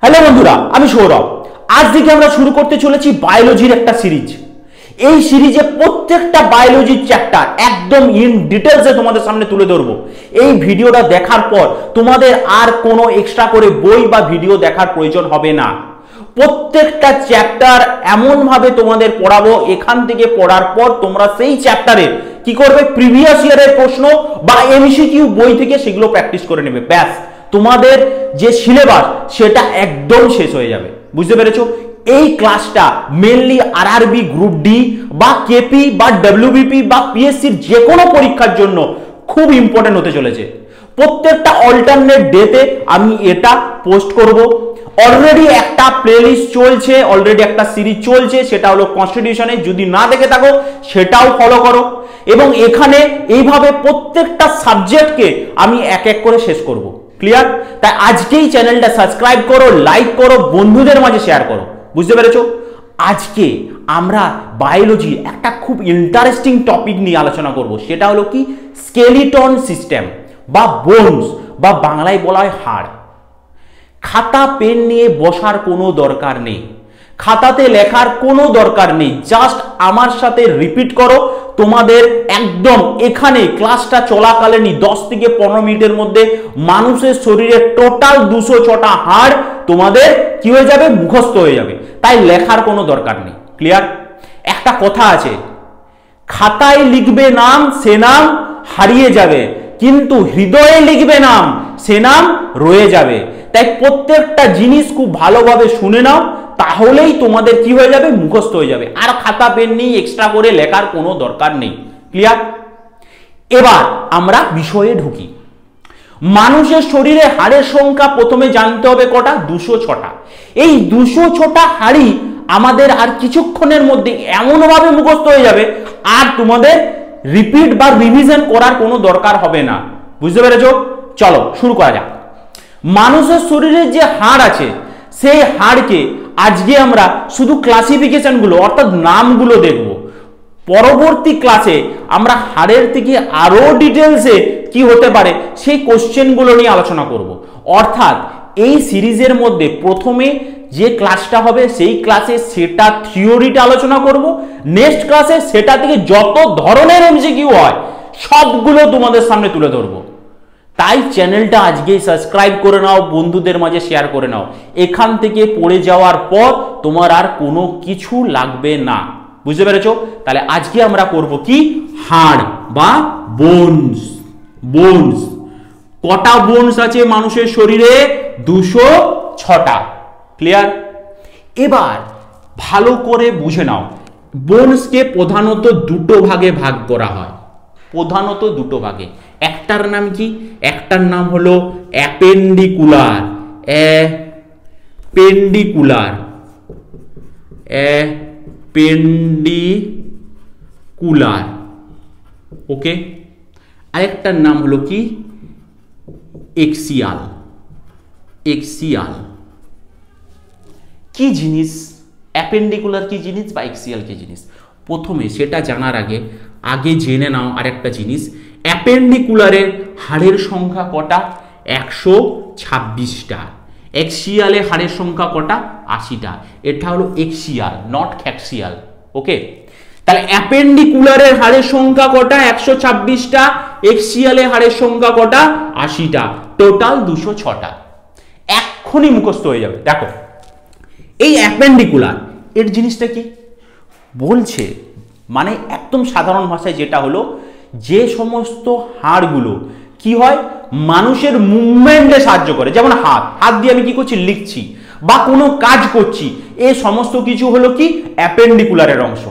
Hello বন্ধুরা, আমি সৌরভ। আজ থেকে আমরা শুরু করতে চলেছি বায়োলজির একটা সিরিজ। এই সিরিজে প্রত্যেকটা বায়োলজির চ্যাপ্টার একদম ইন ডিটেলসে তোমাদের সামনে তুলে ধরবো। এই ভিডিওটা দেখার পর তোমাদের আর কোনো এক্সট্রা করে বই বা ভিডিও দেখার প্রয়োজন হবে না। প্রত্যেকটা চ্যাপ্টার এমনভাবে তোমাদের পড়াবো, এখান থেকে পড়ার পর তোমরা সেই চ্যাপ্টারে কি করবে, প্রিভিয়াস ইয়ারের প্রশ্ন বা এমসিকিউ বই থেকে সেগুলো প্র্যাকটিস করে নেবে। ব্যাস, তোমাদের যে সিলেবাস সেটা একদম শেষ হয়ে যাবে। বুঝতে পেরেছো? এই ক্লাসটা মেনলি আরআরবি, গ্রুপ ডি বা কেপি বা ডব্লিউবিপি বা পিএসসির যে কোনো পরীক্ষার জন্য খুব ইম্পর্টেন্ট হতে চলেছে। প্রত্যেকটা অল্টারনেট ডেতে আমি এটা পোস্ট করব। অলরেডি একটা প্লেলিস্ট চলছে, অলরেডি একটা সিরিজ চলছে, সেটা হলো কনস্টিটিউশনে। যদি না দেখে থাকো সেটাও ফলো করো। এবং এখানে এইভাবে প্রত্যেকটা সাবজেক্টকে আমি এক এক করে শেষ করব। ক্লিয়ার? তাই আজকেই চ্যানেলটা সাবস্ক্রাইব করো, লাইক করো, বন্ধুদের মাঝে শেয়ার করো। বুঝতে পেরেছো? আজকে আমরা বায়োলজি একটা খুব ইন্টারেস্টিং টপিক নিয়ে আলোচনা করব। সেটা হলো কি, স্কেলিটন সিস্টেম বা বোনস বা বাংলায় বলা হয় হাড়। খাতা পেন নিয়ে বসার কোনো দরকার নেই, খাতাতে লেখার কোনো দরকার নেই। জাস্ট আমার সাথে রিপিট করো। তোমাদের একদম এখানে ক্লাসটা চলাকালীনই 10 থেকে 15 মিনিটের মধ্যে মানুষের শরীরে টোটাল 206টা হাড় তোমাদের কি হয়ে যাবে, মুখস্থ হয়ে যাবে। তাই লেখার কোনো দরকার নেই। ক্লিয়ার? একটা কথা আছে, খাতায় লিখবে নাম, সে নাম হারিয়ে যাবে, কিন্তু হৃদয়ে লিখবে নাম, সে নাম রয়ে যাবে। তাই প্রত্যেকটা জিনিস খুব ভালোভাবে শুনে নাও, তাহলেই তোমাদের কি হয়ে যাবে, মুখস্থ হয়ে যাবে। আর খাতা পেন নিয়ে এক্সট্রা করে লেখার কোনো দরকার নেই। ক্লিয়ার? এবার আমরা বিষয়ে ঢুকি। মানুষের শরীরে হাড়ের সংখ্যা প্রথমে জানতে হবে কটা, 206টা। এই 206টা হাড়ি আমাদের আর কিছুক্ষণের মধ্যে এমনভাবে মুখস্থ হয়ে যাবে, আর তোমাদের রিপিট বা রিভিশন করার কোনো দরকার হবে না। বুঝতে পেরেছো? চলো শুরু করা যাক। মানুষের শরীরে যে হাড় আছে সেই হাড়কে আজকে আমরা শুধু ক্লাসিফিকেশনগুলো অর্থাৎ নামগুলো দেখব। পরবর্তী ক্লাসে আমরা হাড়ের থেকে আরো ডিটেলসে কি হতে পারে সেই কোশ্চেনগুলো নিয়ে আলোচনা করব। অর্থাৎ এই সিরিজের মধ্যে প্রথমে যে ক্লাসটা হবে সেই ক্লাসে সেটা থিওরিটা আলোচনা করব। নেক্সট ক্লাসে সেটা থেকে যত ধরনের এমসিকিউ হয় সবগুলো তোমাদের সামনে তুলে ধরবো। তাই চ্যানেলটা আজকেই সাবস্ক্রাইব করে নাও, বন্ধুদের মাঝে শেয়ার করে নাও। এখান থেকে পড়ে যাওয়ার পর তোমার আর কোনো কিছু লাগবে না। বুঝতে পেরেছো? তাহলে আজকে আমরা করব কি, হাড় বা বোনস। বোনস কটা বোনস আছে মানুষের শরীরে? 206টা। ক্লিয়ার? এবার ভালো করে বুঝে নাও, বোনসকে প্রধানত দুটো ভাগে ভাগ করা হয়। প্রধানত দুটো ভাগে। একটার নাম কি? একটার নাম হলো অ্যাপেন্ডিকুলার। Appendicular, appendicular. ওকে। আরেকটার নাম হলো কি, এক্সিয়াল। এক্সিয়াল কি জিনিস, অ্যাপেন্ডিকুলার কি জিনিস বা এক্সিয়াল কি জিনিস, প্রথমে সেটা জানার আগে জেনে নাও আরেকটা জিনিস। অ্যাপেন্ডিকুলারের হাড়ের সংখ্যা কটা? 126টা। এক্সিয়ালে হাড়ের সংখ্যা কটা? 80টা। এটা হলো এক্সিয়াল, নট খ্যাক্সিয়াল। ওকে। তাহলে অ্যাপেন্ডিকুলারের হাড়ের সংখ্যা কটা? 126টা। এক্সিয়ালে হাড়ের সংখ্যা কটা? 80টা। টোটাল 206টা। এক্ষুনি মুখস্থ হয়ে যাবে। দেখো, এই অ্যাপেন্ডিকুলার এর জিনিসটা কি বলছে, মানে একদম সাধারণ ভাষায় যেটা হলো, যে সমস্ত হাড়গুলো কি হয়, মানুষের মুভমেন্টে সাহায্য করে। যেমন হাত দিয়ে আমি কি করছি, লিখছি বা কোনো কাজ করছি, এই সমস্ত কিছু হলো কি অ্যাপেন্ডিকুলারের অংশ।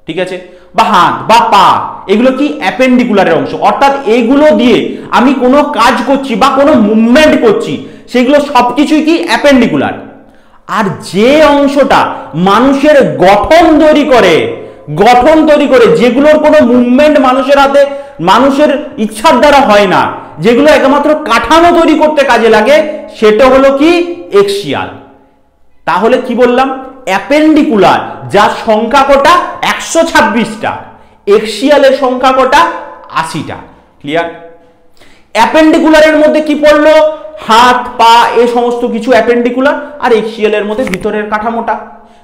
ঠিক আছে? বা হাত বা পা, এগুলো কি অ্যাপেন্ডিকুলারের অংশ। অর্থাৎ এগুলো দিয়ে আমি কোনো কাজ করছি বা কোনো মুভমেন্ট করছি, সেগুলো সবকিছুই কি অ্যাপেন্ডিকুলার। আর যে অংশটা মানুষের গঠন তৈরি করে, যেগুলোর কোনো মুভমেন্ট মানুষের হাতে, মানুষের ইচ্ছার দ্বারা হয় না, যেগুলো একমাত্র কাঠামো তৈরি করতে কাজে লাগে, সেটা হলো কি এক্সিয়াল। তাহলে কি বললাম, অ্যাপেন্ডিকুলার যার সংখ্যা কটা? 126টা। এক্সিয়ালের সংখ্যা কটা? 80টা। ক্লিয়ার? অ্যাপেন্ডিকুলারের মধ্যে কি পড়লো? হাত পা এই সমস্ত কিছু অ্যাপেন্ডিকুলার, আর এক্সিয়ালের মধ্যে ভিতরের কাঠামোটা।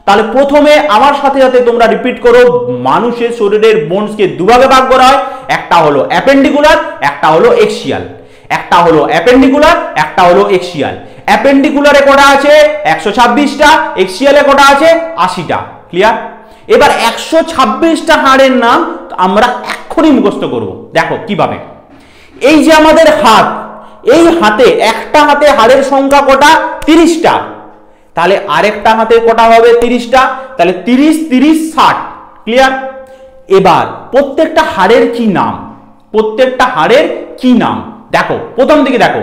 তাহলে প্রথমে আমার সাথে সাথে তোমরা রিপিট করো, মানুষের শরীরের বোনসকে দুভাগে ভাগ করা হয়, একটা হলো অ্যাপেন্ডিকুলার, একটা হলো এক্সিয়াল। একটা হলো অ্যাপেন্ডিকুলার, একটা হলো এক্সিয়াল। অ্যাপেন্ডিকুলারে কটা আছে 126টা, এক্সিয়ালে কটা আছে 80টা। ক্লিয়ার? এবার 126টা হাড়ের নাম আমরা এক্ষুনি মুখস্থ করব। দেখো কিভাবে। এই যে আমাদের হাত, এই হাতে একটা হাতে হাড়ের সংখ্যা কটা 30টা, তাহলে আরেকটা হাতে কটা হবে 30টা, তাহলে 30 30 60। ক্লিয়ার? এবার প্রত্যেকটা হাড়ের কি নাম, প্রত্যেকটা হাড়ের কি নাম দেখো। প্রথম দিকে দেখো,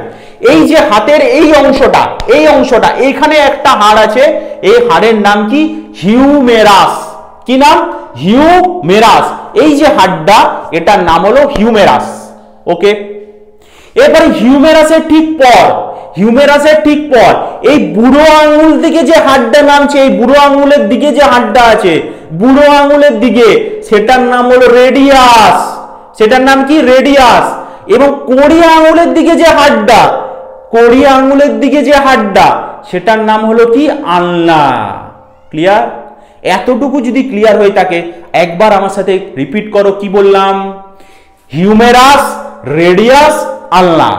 এই যে হাতের এই অংশটা, এই অংশটা, এখানে একটা হাড় আছে, এই হাড়ের নাম কি হিউমেরাস। কি নাম? হিউমেরাস। এই যে হাড়টা, এটার নাম হলো হিউমেরাস। ওকে, এবারে হিউমেরাসের ঠিক পর, হিউমেরাসের ঠিক পর এই বুড়ো আঙুল দিকে যে হাড়টা নামছে, এই বুড়ো আঙুলের দিকে যে হাড়টা আছে, বুড়ো আঙুলের দিকে, সেটার নাম হলো রেডিয়াস। সেটার নাম কি? রেডিয়াস। এবং কড়ি আঙুলের দিকে যে হাড়টা, কড়ি আঙুলের দিকে যে হাড়টা, সেটার নাম হলো কি? আলনা। ক্লিয়ার? এতটুকু যদি ক্লিয়ার হয়ে থাকে, একবার আমার সাথে রিপিট করো, কি বললাম? হিউমেরাস, রেডিয়াস, আলনা।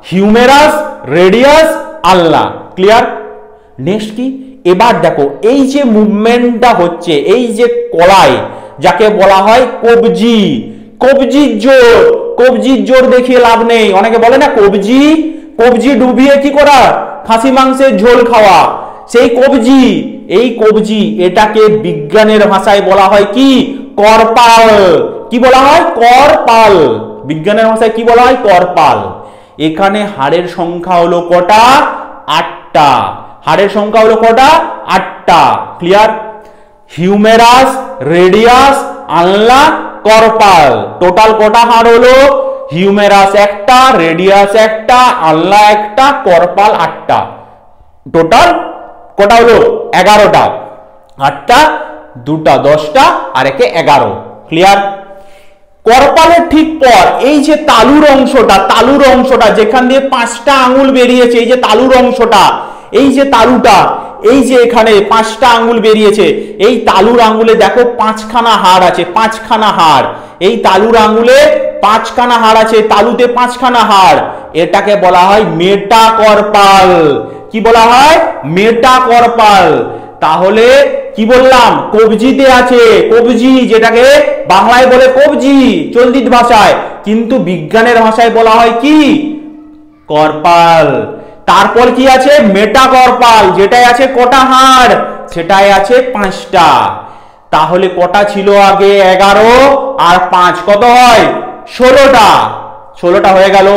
হিউমেরাস, রেডিয়াস, আলনা। ক্লিয়ার? নেক্সট কি? এবার দেখো, এই যে মুভমেন্টটা হচ্ছে, এই যে কলাই, যাকে বলা হয় কবজি, কবজির জোর। কবজির জোর দেখিয়ে লাভ নেই। অনেকে বলে না কবজি, কবজি ডুবিয়ে কি করা? খাসি মাংসের ঝোল খাওয়া। সেই কবজি, এই কবজি, এটাকে বিজ্ঞানের ভাষায় বলা হয় কি? করপাল। কি বলা হয়? করপাল। বিজ্ঞানের ভাষায় কি বলা হয়? করপাল। এখানে হাড়ের সংখ্যা হলো কটা? 8টা। হাড়ের সংখ্যা হলো কটা? 8টা। ক্লিয়ার? হিউমেরাস, রেডিয়াস, আলনা, করপাল। টোটাল কটা হাড় হলো? হিউমেরাস একটা, রেডিয়াস একটা, আলনা একটা, করপাল 8টা। টোটাল কটা হলো? 11টা। 8টা, 2টা 10টা, আর একে 11। ক্লিয়ার? করপালের ঠিক পর এই যে তালুর অংশটা, তালুর অংশটা যেখান দিয়ে 5টা আঙুল বেরিয়েছে, এই যে তালুর অংশটা, এই যে তালুটা, এই যে এখানে 5টা আঙুল বেরিয়েছে, এই তালুর আঙুলে দেখো 5খানা হাড় আছে, 5খানা হাড়। এই তালুর আঙুলে 5খানা হাড় আছে, তালুতে 5খানা হাড়। এটাকে বলা হয় মেটাকর্পাল। কি বলা হয়? মেটাকর্পাল। তাহলে কি বললাম? কবজিতে আছে, কবজি, যেটাকে বাংলায় বলে কবজি চলতি ভাষায়, কিন্তু বিজ্ঞানের ভাষায় বলা হয় কি? কর্পাল। তারপর কি আছে? মেটাকর্পাল, যেটাই আছে কটা হাড়? সেটাই আছে 5টা। তাহলে কটা ছিল আগে? 11 আর 5 কত হয়? 16টা। 16টা হয়ে গেল।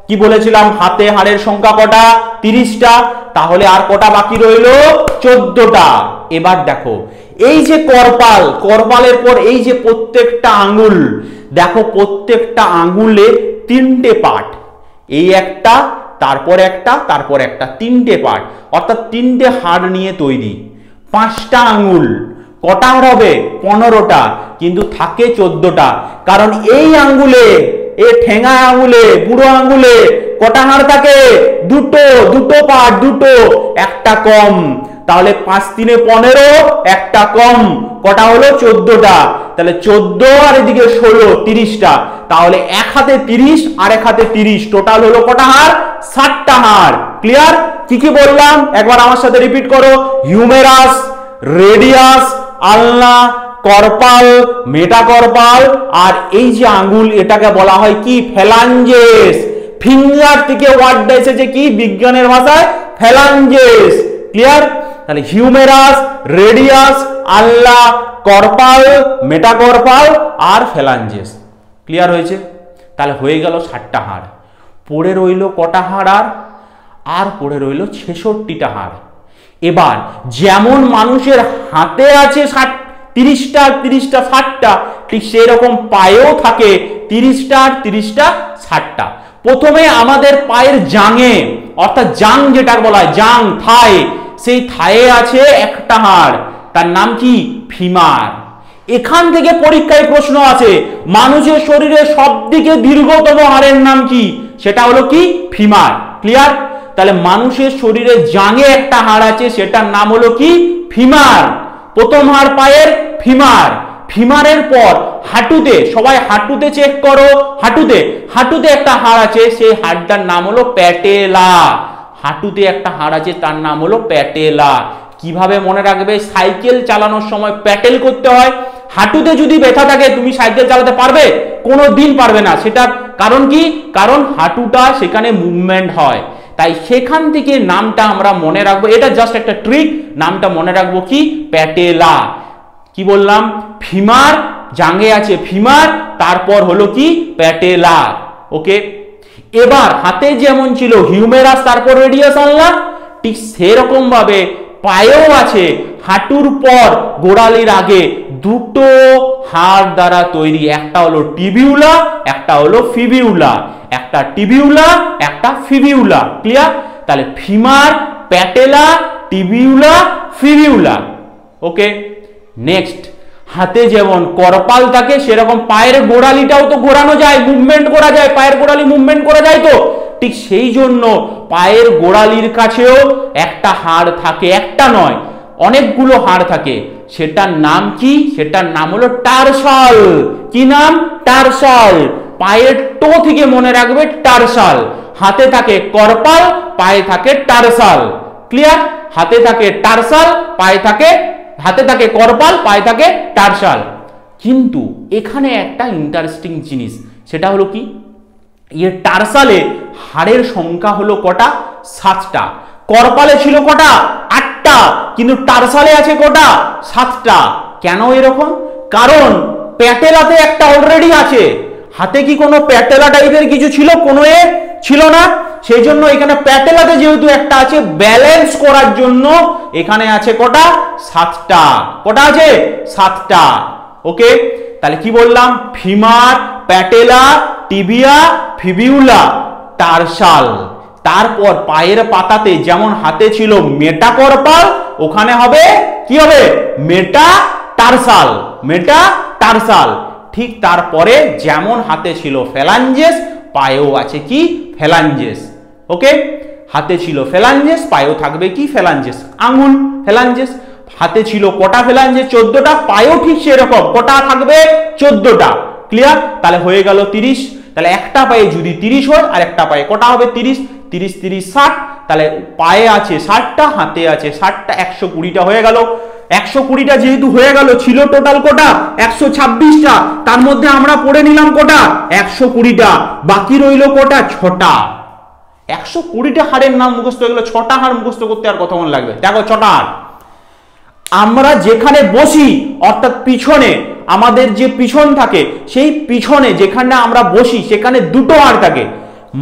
কি বলেছিলাম? হাতে হাড়ের সংখ্যা কটা? 30টা। তাহলে আর কটা বাকি রইল? 14টা। এবার দেখো, এই যে করপাল, করপালের পর এই যে প্রত্যেকটা আঙ্গুল, দেখো প্রত্যেকটা আঙ্গুলে 3টে পার্ট। এই একটা, তারপর একটা, তারপর একটা, 3টে পার্ট, অর্থাৎ 3টে হাড় নিয়ে তৈরি। 5টা আঙ্গুল, কটা হাড় হবে? 15টা, কিন্তু থাকে 14টা। কারণ এই আঙ্গুলে, এই ঠেঙা আঙ্গুলে, বুড়ো আঙ্গুলে কটা হাড় থাকে? 2টো, 2টো পার্ট, 2টো, একটা কম। তাহলে 5 3 15, একটা কম, কটা হলো? 14টা। তাহলে 14 আর এদিকে 16, 30টা। তাহলে এক হাতে 30 আর এক হাতে 30, টোটাল হলো কটা হাড়? 60টা হাড়। ক্লিয়ার? কি কি বললাম একবার আমার সাথে রিপিট করো। হিউমেরাস, রেডিয়াস, আলনা, করপাল, মেটাকর্পাল, আর এই যে আঙ্গুল, এটাকে বলা হয় কি? ফ্যালাঞ্জেস। ফিঙ্গার থেকে ওয়ার্ডটা এসেছে কি বিজ্ঞানের ভাষায়? ফ্যালাঞ্জেস। ক্লিয়ার? তাহলে হিউমেরাস, রেডিয়াস, আলনা, করপাল, মেটাকর্পাল আর ফ্যালাঞ্জেস। ক্লিয়ার হয়েছে? তাহলে হয়ে গেল 60টা হাড়। পড়ে রইল কটা হাড়? আর পড়ে রইল 66টা হাড়। এবার যেমন মানুষের হাতে আছে 30টা 30টা 60টা, ঠিক সেই রকম পায়েও থাকে 30টা 30টা 60টা। প্রথমে আমাদের পায়ের জাঙে, অর্থাৎ জাং যেটা বলা হয়, জাং, থাই, সেই থায়ে আছে একটা হাড়, তার নাম কি? ফিমার। এখান থেকে পরীক্ষায় প্রশ্ন আছে, মানুষের শরীরে সবথেকে দীর্ঘতম হাড়ের নাম কি? সেটা হলো কি? ফিমার। ক্লিয়ার? তাহলে মানুষের শরীরে জাঙে একটা হাড় আছে, সেটার নাম হলো কি? ফিমার। প্রথম হাড় পায়ের ফিমার। ফিমারের পর হাঁটুতে, সবাই হাঁটুতে চেক করো, হাঁটুতে একটা হাড় আছে, সেই হাড়টার নাম হলো প্যাটেলা। হাঁটুতে একটা হাড় আছে, তার নাম হলো প্যাটেলা। কিভাবে মনে রাখবে? সাইকেল চালানোর সময় প্যাটেল করতে হয়। হাঁটুতে যদি ব্যথা থাকে তুমি সাইকেল চালাতে পারবে? কোনোদিন পারবে না। সেটার কারণ কি? কারণ হাঁটুটা সেখানে মুভমেন্ট হয়। তাই সেখান থেকে নামটা আমরা মনে রাখবো, এটা জাস্ট একটা ট্রিক। নামটা মনে রাখবো কি? প্যাটেলা। কি বললাম? ফিমার, জাঙ্গে আছে ফিমার, তারপর হলো কি? প্যাটেলা। ওকে, এবার হাতে যেমন ছিল হিউমেরাস তারপর রেডিয়াস আনলাম, ঠিক সেরকম ভাবে পায়েও আছে। হাঁটুর পর গোড়ালির আগে দুটো হাড় দ্বারা তৈরি, একটা হলো টিবিউলা, একটা হলো ফিবিউলা। একটা টিবিউলা, একটা ফিবিউলা। ক্লিয়ার? তাহলে ফিমার, প্যাটেলা, টিবিউলা, ফিবিউলা। ওকে, নেক্সট, হাতে যেমন করপাল থাকে সেরকম পায়ের গোড়ালিটাও তো ঘোরানো যায়, মুভমেন্ট করা যায়, পায়ের গোড়ালি মুভমেন্ট করা যায় তো। ঠিক সেই জন্য পায়ের গোড়ালির কাছেও একটা হাড় থাকে, একটা নয় অনেকগুলো হাড় থাকে। সেটার নাম কি? সেটার নাম হলো টারসাল। কি নাম? টারসাল। পায়ের টো থেকে মনে রাখবে টারসাল। হাতে থাকে করপাল, পায়ে থাকে টারসাল। ক্লিয়ার? হাতে থাকে টারসাল, হাতে থাকে করপাল, পায়ে থাকে টারসাল। কিন্তু এখানে একটা ইন্টারেস্টিং জিনিস, সেটা হলো কি? এর টারসালে হাড়ের সংখ্যা হলো কটা? 7টা। করপালে ছিল কটা? 8টা। কিন্তু টারসালে আছে কটা? 7টা। কেন এরকম? কারণ প্যাটেলাতে একটা অলরেডি আছে। হাতে কি কোনো প্যাটেলা টাইপের কিছু ছিল? কোনো ছিল না। সেই জন্য এখানে প্যাটেলাতে যেহেতু একটা আছে, ব্যালেন্স করার জন্য এখানে আছে কটা? 7টা। কটা আছে? 7টা। ওকে, তাহলে কি বললাম? Femur, patella, tibia, fibula, tarsal. তারপর পায়ের পাতাতে যেমন হাতে ছিল মেটাকর্পাল, ওখানে হবে কি? হবে মেটাটারসাল। মেটাটারসাল। ঠিক তারপরে যেমন হাতে ছিল ফ্যালাঞ্জেস, পায়েও আছে কি? ফ্যালাঞ্জেস। ওকে, হাতে ছিল ফ্যালাঞ্জেস, পায়েও থাকবে কি? ফ্যালাঞ্জেস। আঙ্গুল, ফ্যালাঞ্জেস। হাতে ছিল কটা ফ্যালাঞ্জেস? 14টা। পায়েও ঠিক সেরকম কটা থাকবে? 14টা। ক্লিয়ার? তাহলে হয়ে গেল 30। তাহলে একটা পায়ে যদি 30 হয়, আর একটা পায়ে কটা হবে? 30। 30 30 60। তাহলে পায়ে আছে 60টা, হাতে আছে 60টা, 120টা হয়ে গেল। 120টা যেহেতু হয়ে গেল, ছিল টোটাল কটা? 126টা। তার মধ্যে আমরা পড়ে নিলাম কটা? 120টা। বাকি রইল কটা? 6টা। 120টা হাড়ের নাম মুখস্থ হয়ে গেল। 6টা হাড় মুখস্থ করতে আর কতক্ষণ লাগবে? দেখো 6টা হাড়। আমরা যেখানে বসি, অর্থাৎ পিছনে, আমাদের যে পিছন থাকে, সেই পিছনে যেখানে আমরা বসি সেখানে দুটো হাড় থাকে।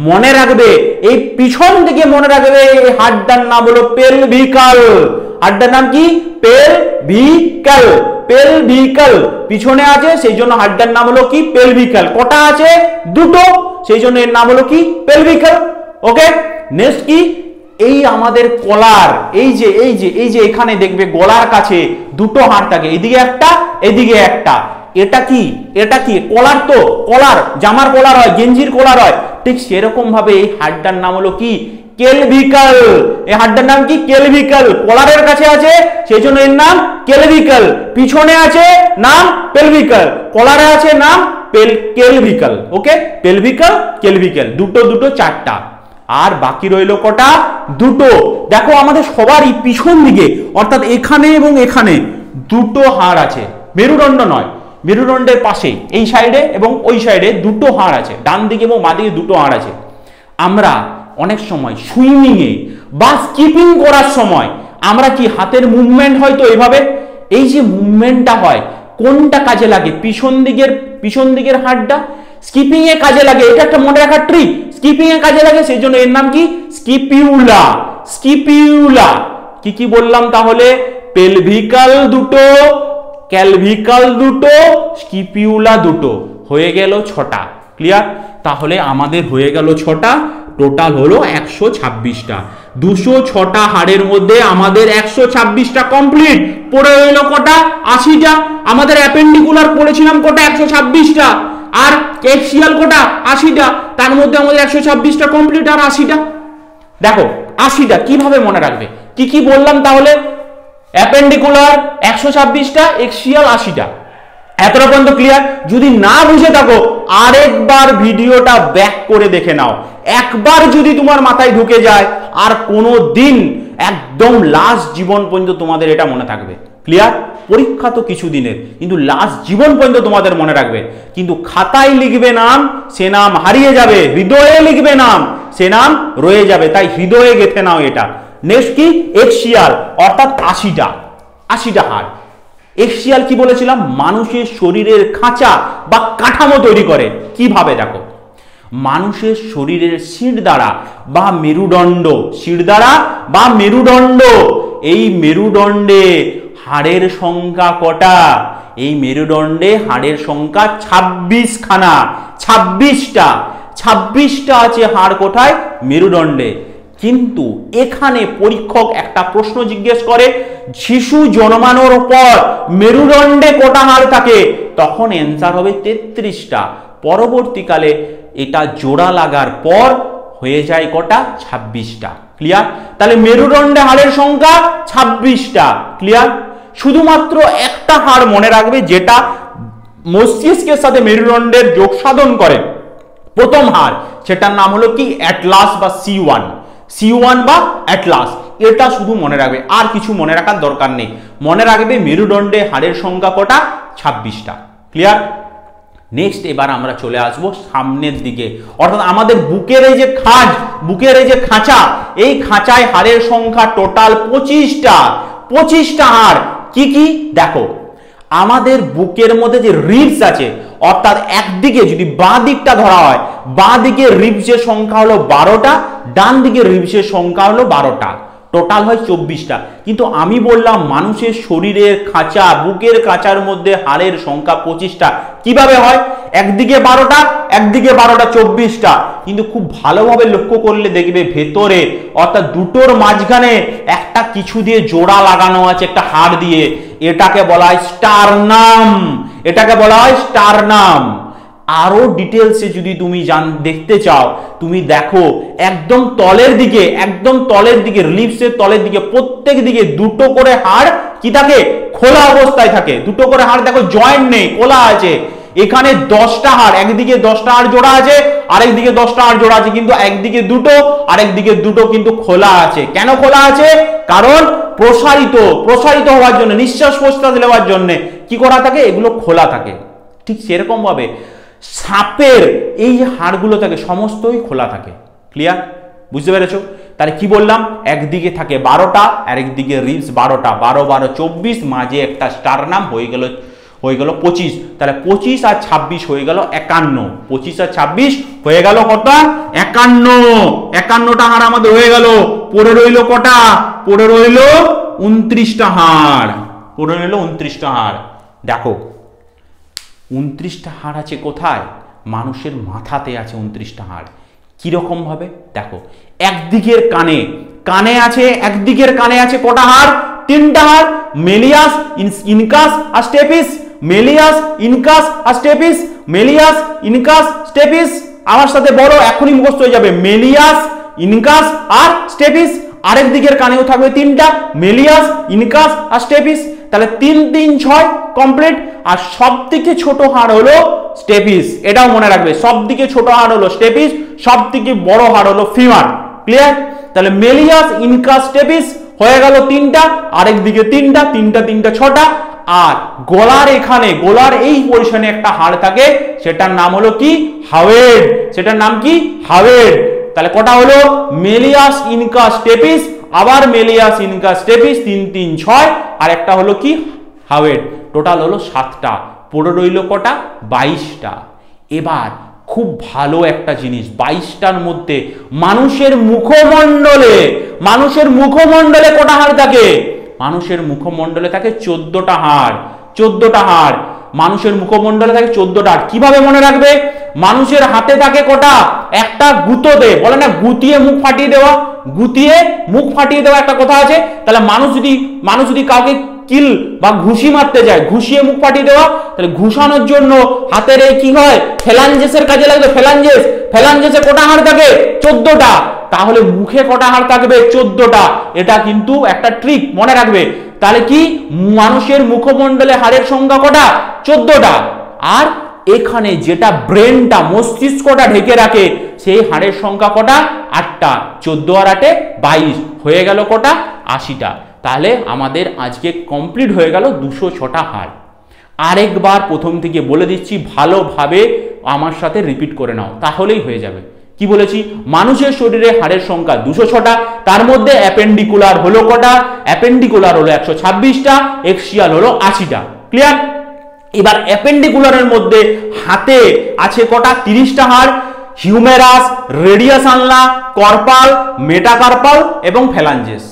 মনে রাখবে, এই পিছন থেকে মনে রাখবে এই হাড়টার নাম হলো পেলভিকাল। হাড়টার নাম কি? পেলভিকাল। পেলভিকাল পিছনে আছে, সেই জন্য হাড়টার নাম হলো কি? পেলভিকাল। কটা আছে? দুটো, সেই জন্য এর নাম হলো কি? পেলভিকাল। ওকে, নেক্সট কি? এই আমাদের কলার, এই যে এখানে দেখবে গলার কাছে দুটো হাড় থাকে, এদিকে একটা, এদিকে একটা। এটা কি? এটা কি? কলার তো। কলার, জামার কলার হয়, গেঞ্জির কলার হয়। ঠিক সেরকম ভাবে এই হাড়টার নাম হলো কি? কেলভিকাল। এই হাড়টার নাম কি? কেলভিকাল। কলারের কাছে আছে, সেই জন্য এর নাম কেলভিকাল। পিছনে আছে, নাম পেলভিকাল। কলারে আছে, নাম কেলভিকাল। ওকে, পেলভিকাল, কেলভিকাল, দুটো দুটো 4টা। আর বাকি রইল কটা? দুটো। দেখো আমাদের সবারই পিছন দিকে, অর্থাৎ এখানে এবং এখানে দুটো হাড় আছে। মেরুদণ্ড নয়, মেরুদণ্ডের পাশে এই সাইডে এবং ওই সাইডে দুটো হাড় আছে। ডান দিকে এবং বাঁ দিকে দুটো হাড় আছে। আমরা অনেক সময় সুইমিং এ বা স্কিপিং করার সময় আমরা কি হাতের মুভমেন্ট হয় তো এভাবে, এই যে মুভমেন্টটা হয় কোনটা কাজে লাগে? পিছন দিকের হাড়টা স্কিপিং এ কাজে লাগে। এটা একটা মনে রাখার ট্রিক। স্কিপিং এ কাজে লাগে, সেই জন্য এর নাম কি? স্কিপিউলা। স্কিপিউলা। কি বললাম তাহলে? পেলভিকাল দুটো, ক্যালভিকাল দুটো, স্কিপিউলা দুটো। হয়ে গেল 6টা। ক্লিয়ার? তাহলে আমাদের হয়ে গেল 6টা। টোটাল হলো 126টা। 206টা হাড়ের মধ্যে আমাদের 126টা কমপ্লিট। পড়ে রইল কটা? 80টা। আমাদের অ্যাপেন্ডিকুলার পড়েছিলাম কটা? 126টা। আর এক্সিয়াল কটা? 80টা। তার মধ্যে আমাদের 126টা কমপ্লিট আর 80টা। দেখো 80টা কিভাবে মনে রাখবে? কি কি বললাম তাহলে? অ্যাপেন্ডিকুলার 126টা, এক্সিয়াল 80টা। এতটা পর্যন্ত ক্লিয়ার? যদি না বুঝে থাকো আরেকবার ভিডিওটা ব্যাক করে দেখে নাও। একবার যদি তোমার মাথায় ঢুকে যায় আর কোনো দিন একদম লাস্ট জীবন পর্যন্ত তোমাদের এটা মনে থাকবে। ক্লিয়ার? পরীক্ষা তো কিছু দিনের, কিন্তু লাস্ট জীবন পর্যন্ত তোমাদের মনে রাখবে। কিন্তু খাতায় লিখবে নাম, সে নাম হারিয়ে যাবে। হৃদয়ে লিখবে নাম, সে নাম রয়ে যাবে। তাই হৃদয়ে গেঁথে নাও এটা। নেক্সট কি? এক্সিয়াল অর্থাৎ 80টা হাড়। এক্সিয়াল কি বলেছিলাম? মানুষের শরীরের খাঁচা বা কাঠামো তৈরি করে। কিভাবে? দেখো, মানুষের শরীরের শিরদাঁড়া বা মেরুদণ্ড, শিরদাঁড়া বা মেরুদণ্ড, এই মেরুদণ্ডে হাড়ের সংখ্যা কটা? এই মেরুদণ্ডে হাড়ের সংখ্যা 26 খানা। 26টা আছে হাড়। কোথায়? মেরুদণ্ডে। কিন্তু এখানে পরীক্ষক একটা প্রশ্ন জিজ্ঞেস করে, শিশু জন্মানোর পর মেরুদণ্ডে কটা হাড় থাকে? তখন অ্যান্সার হবে 33টা। পরবর্তীকালে এটা জোড়া লাগার পর হয়ে যায় কটা? 26টা। ক্লিয়ার? তাহলে মেরুদণ্ডে হাড়ের সংখ্যা 26টা। ক্লিয়ার? শুধুমাত্র একটা হাড় মনে রাখবে যেটা মস্তিষ্কের সাথে মেরুদণ্ডের যোগ সাধন করে। প্রথম হাড়, সেটার নাম হলো কি? অ্যাটলাস বা C1 বা অ্যাটলাস। এটা শুধু মনে রাখবে, আর কিছু মনে রাখার দরকার নেই। মনে রাখবে মেরুদণ্ডে হাড়ের সংখ্যা কটা? 26টা। ক্লিয়ার? নেক্সট এবার আমরা চলে আসব সামনের দিকে, অর্থাৎ আমাদের বুকের এই যে খাঁজ, বুকের এই যে খাঁচা, এই খাঁচায় হাড়ের সংখ্যা টোটাল 25টা হাড়। কি কি? দেখো, আমাদের বুকের মধ্যে যে রিবস আছে, অর্থাৎ একদিকে যদি বাঁ দিকটা ধরা হয়, বাঁ দিকে রিবসের সংখ্যা হলো 12টা, ডান দিকে রিবসের সংখ্যা হলো 12টা, টোটাল হয় 24টা। কিন্তু আমি বললাম মানুষের শরীরের খাঁচা, বুকের খাঁচার মধ্যে হাড়ের সংখ্যা 25টা। কিভাবে হয়? একদিকে 12টা, একদিকে 12টা, 24টা। কিন্তু খুব ভালোভাবে লক্ষ্য করলে দেখবে ভেতরে, অর্থাৎ দুটোর মাঝখানে একটা কিছু দিয়ে জোড়া লাগানো আছে, একটা হাড় দিয়ে। এটাকে বলা হয় স্টারনাম। এটাকে বলা হয় স্টারনাম। আরো ডিটেলসে যদি তুমি দেখতে চাও, তুমি দেখো একদম তলের দিকে রিবসের তলের দিকে প্রত্যেক দিকে দুটো করে হাড় কি থাকে? খোলা অবস্থায় থাকে। দুটো করে হাড় দেখো, জয়েন্ট নেই, খোলা আছে। এখানে 10টা হাড়, একদিকে 10টা হাড় জোড়া আছে, আরেক দিকে 10টা হাড় জোড়া আছে, কিন্তু একদিকে দুটো, আরেক দিকে দুটো, কিন্তু খোলা আছে। কেন খোলা আছে? কারণ প্রসারিত হওয়ার জন্য, নিঃশ্বাস প্রশ্বাস নেওয়ার জন্য কি করা থাকে? এগুলো খোলা থাকে। ঠিক সেরকম ভাবে সাপের এই যে হাড়গুলো থাকে সমস্তই খোলা থাকে। ক্লিয়ার? বুঝতে পেরেছো? তাহলে কি বললাম? একদিকে থাকে 12টা, আরেকদিকে রিবস 12টা, 12 12 24, মাঝে একটা স্টারনাম, হয়ে গেল 25। তাহলে 25 আর 26 হয়ে গেল 51। 25 আর 26 হয়ে গেল কত? 51টা হাড় আমাদের হয়ে গেল। পড়ে রইল কটা? পড়ে রইল 29টা হাড়। পড়ে রইল 29টা হাড়। দেখো 29টা হাড় আছে কোথায়? মানুষের মাথাতে আছে 29টা হাড়। কিরকম ভাবে? দেখো, একদিকের কানে আছে, একদিকের কানে আছে কটা হাড়? 3টা হাড়। মেলিয়াস, ইনকাস আর স্টেপিস। মেলিয়াস, ইনকাস আর স্টেপিস। Malleus, incus, stapes. আমার সাথে বড়, এখনই মুখস্থ হয়ে যাবে। মেলিয়াস, ইনকাস আর স্টেপিস। আরেক দিকের কানেও থাকবে 3টা, মেলিয়াস, ইনকাস আর স্টেপিস। তাহলে 3 3 6 কমপ্লিট। আর সব থেকে ছোট হাড় হলো স্টেপিস। এটাও মনে রাখবে, সব থেকে ছোট হাড় হলো স্টেপিস, সব থেকে বড় হাড় হলো ফিমার। ক্লিয়ার? তাহলে মেলিয়াস, ইনকাস, স্টেপিস হয়ে গেল 3টা, আরেক দিকে 3টা, 3টা 6টা। আর গলার এখানে, গলার এই পজিশনে একটা হাড় থাকে, সেটার নাম হলো কি? হাওয়েড। সেটার নাম কি? হাওয়েড। তাহলে কটা হলো? মেলিয়াস, ইনকাস, স্টেপিস, আবার মেলিয়াস, ইনকাস, স্টেপিস, 3 3 6, আর একটা হলো কি? হাওয়েড। টোটাল হলো 7টা। পড়ে রইল কটা? 22টা। এবার খুব ভালো একটা জিনিস, 22টার মধ্যে মানুষের মুখমণ্ডলে কটা হাড় থাকে? মানুষের মুখমণ্ডলে থাকে 14টা হাড়। 14টা হাড় মানুষের মুখমণ্ডলে থাকে, 14টা হাড়। কিভাবে মনে রাখবে? মানুষের হাতে থাকে কটা? একটা গুঁতোতে, বলে না গুতিয়ে মুখ ফাটিয়ে দেওয়া, গুতিয়ে মুখ ফাটিয়ে দেওয়া একটা কথা আছে। তাহলে মানুষ যদি কাউকে কিল বা ঘুষি মারতে যায়, ঘুষিয়ে মুখ ফাটিয়ে দেওয়া, তাহলে ঘুষানোর জন্য হাতের এই কি হয়? ফ্যালাঞ্জেসের কাজে লাগবে। ফ্যালাঞ্জেসে কটা হাড় থাকে? 14টা। তাহলে মুখে কটা হাড় থাকবে? 14টা। এটা কিন্তু একটা ট্রিক, মনে রাখবে। তাহলে কি মানুষের মুখমণ্ডলে হাড়ের সংখ্যা কটা? 14টা। আর এখানে যেটা ব্রেনটা, মস্তিষ্কটা ঢেকে রাখে, সেই হাড়ের সংখ্যা কটা? 8টা। 14 আর 8 22, হয়ে গেল কটা? 80টা। তাহলে আমাদের আজকে কমপ্লিট হয়ে গেল 206টা হাড়। আরেকবার প্রথম থেকে বলে দিচ্ছি, ভালোভাবে আমার সাথে রিপিট করে নাও, তাহলেই হয়ে যাবে। কি বলেছি? মানুষের শরীরে হাড়ের সংখ্যা 206টা, তার মধ্যে অ্যাপেন্ডিকুলার হলো কটা? অ্যাপেন্ডিকুলার হলো 126টা, এক্সিয়াল হলো 80টা। ক্লিয়ার? এবার অ্যাপেন্ডিকুলারের মধ্যে হাতে আছে কটা? 30টা হাড়। হিউমেরাস, রেডিয়াস আনলা, কর্পাল, মেটাকার্পাল এবং ফ্যালাঞ্জেস।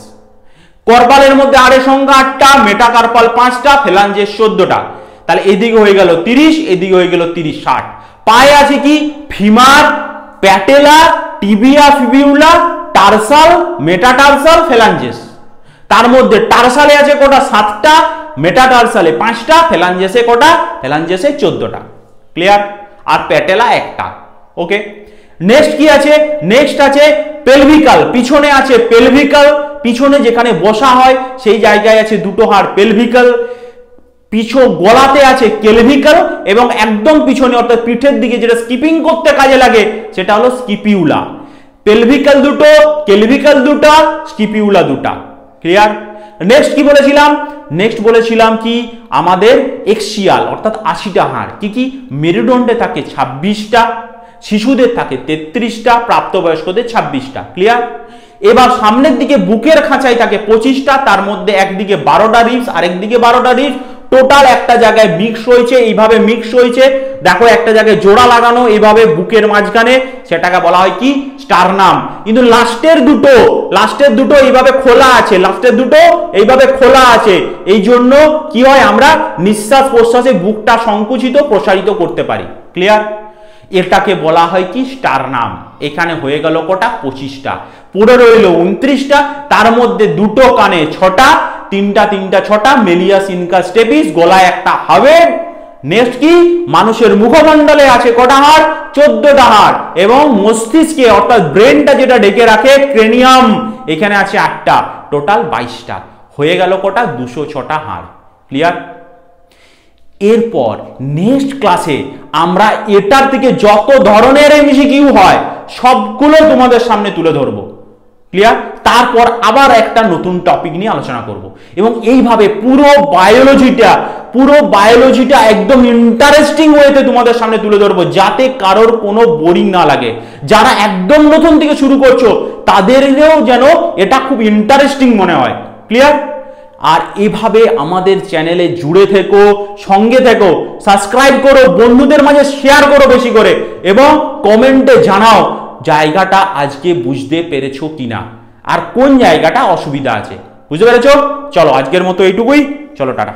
কর্পালের মধ্যে হাড়ের সংখ্যা 8টা, মেটাকার্পাল 5টা, ফ্যালাঞ্জেস 14টা। তাহলে এদিকে হয়ে গেল 30, এদিকে হয়ে গেল 30, 60। পায়ে আছে কি? Femur, patella, tibia, fibula, tarsal, metatarsal, phalanges. তার মধ্যে টার্সালে আছে কটা? 7টা, মেটাটার্সালে 5টা, ফ্যালাঞ্জেসে কটা? ফ্যালাঞ্জেসে 14টা। ক্লিয়ার? আর প্যাটেলা 1টা। ওকে, নেক্সট কি আছে? নেক্সট আছে পেলভিকাল। পিছনে আছে পেলভিকাল, পিছনে যেখানে বসা হয় সেই জায়গায় আছে 2টো হাড়, পেলভিকাল। পিছু গলাতে আছে কেলভিকাল, এবং একদম পিছনে অর্থাৎ পিঠের দিকে যেটা স্কিপিং করতে কাজে লাগে সেটা হলো স্কিপিউলা। পেলভিকাল 2টো, কেলভিকাল 2টা, স্কিপিউলা 2টা। ক্লিয়ার? নেক্সট কি বলেছিলাম? নেক্সট বলেছিলাম কি আমাদের এক্সিয়াল অর্থাৎ 80টা হাড়। কি কি? মেরুদণ্ডে থাকে 26টা, শিশুদের থাকে 33টা, প্রাপ্তবয়স্কদের 26টা। ক্লিয়ার? এবার সামনের দিকে বুকের খাঁচায় থাকে 25টা, তার মধ্যে একদিকে 12টা রিবস, আরেকদিকে 12টা রিবস। টোটাল একটা জায়গায় মিক্স হয়েছে, এইভাবে মিক্স হয়েছে, দেখো একটা জায়গায় জোড়া লাগানো এইভাবে বুকের মাঝখানে, সেটাকে বলা হয় কি? স্টারনাম। কিন্তু লাস্টের দুটো এইভাবে খোলা আছে, লাস্টের দুটো এইভাবে খোলা আছে। এই জন্য কি হয়? আমরা নিঃশ্বাস প্রশ্বাসে বুকটা সংকুচিত প্রসারিত করতে পারি। ক্লিয়ার? এটাকে বলা হয় কি? স্টারনাম। এখানে হয়ে গেল কটা? 25টা। পুরো রইল 29টা, তার মধ্যে দুটো কানে 6টা, তিনটা 6টা, মেলিয়াস ইনকাস স্টেপিস, গলায় একটা হবে। নেক্সট কি? মানুষের মুখমণ্ডলে আছে কটা হাড়? 14টা হাড়। এবং মস্তিষ্কে অর্থাৎ ব্রেনটা যেটা ঢেকে রাখে, ক্রেনিয়াম, এখানে আছে 8টা, টোটাল 22টা। হয়ে গেল কটা? 206টা হাড়। ক্লিয়ার? এরপর নেক্সট ক্লাসে আমরা এটার থেকে যত ধরনের এমসিকিউ হয় সবগুলো তোমাদের সামনে তুলে ধরবো। ক্লিয়ার? তারপর আবার একটা নতুন টপিক নিয়ে আলোচনা করব, এবং এইভাবে পুরো বায়োলজিটা একদম ইন্টারেস্টিং ওয়েতে তোমাদের সামনে তুলে ধরবো, যাতে কারোর কোনো বোরিং না লাগে। যারা একদম নতুন থেকে শুরু করছো তাদেরও যেন এটা খুব ইন্টারেস্টিং মনে হয়। ক্লিয়ার? আর এভাবে আমাদের চ্যানেলে জুড়ে থেকো, সঙ্গে থেকো, সাবস্ক্রাইব করো, বন্ধুদের মাঝে শেয়ার করো বেশি করে, এবং কমেন্টে জানাও জায়গাটা আজকে বুঝতে পেরেছো কিনা, আর কোন জায়গাটা অসুবিধা আছে। বুঝতে পেরেছো? চলো আজকের মতো এইটুকুই, চলো টাটা।